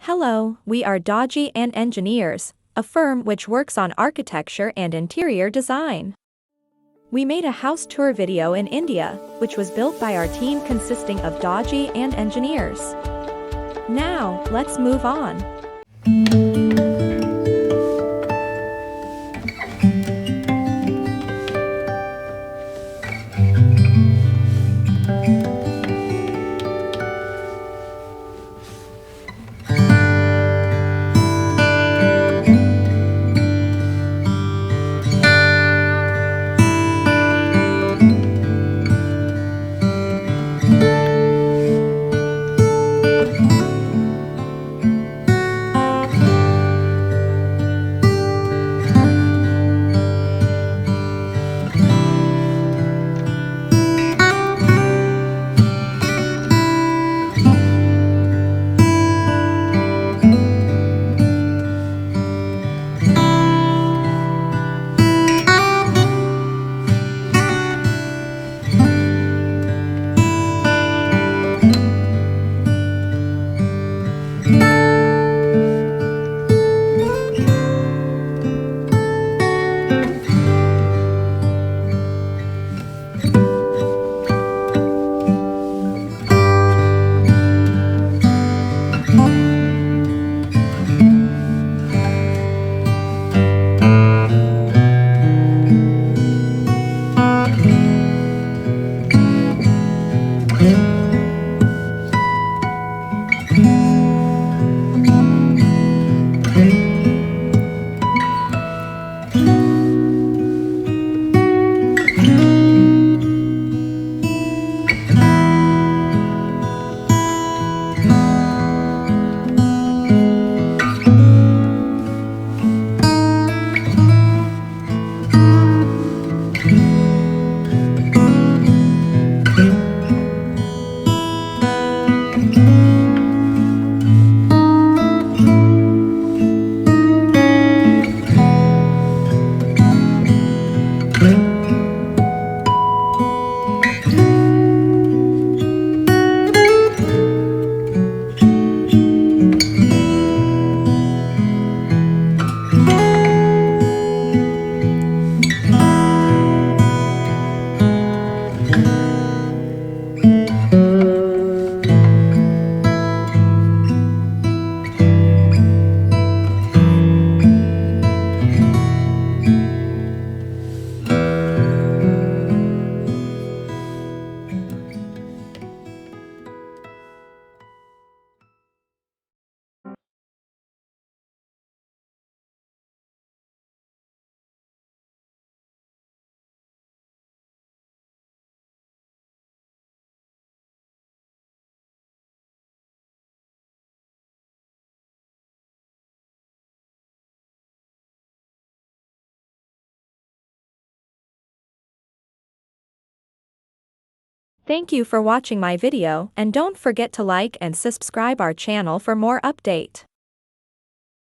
Hello, we are Dodgy and Engineers, a firm which works on architecture and interior design. We made a house tour video in India, which was built by our team consisting of Dodgy and Engineers. Now, let's move on. Thank you for watching my video and don't forget to like and subscribe our channel for more update.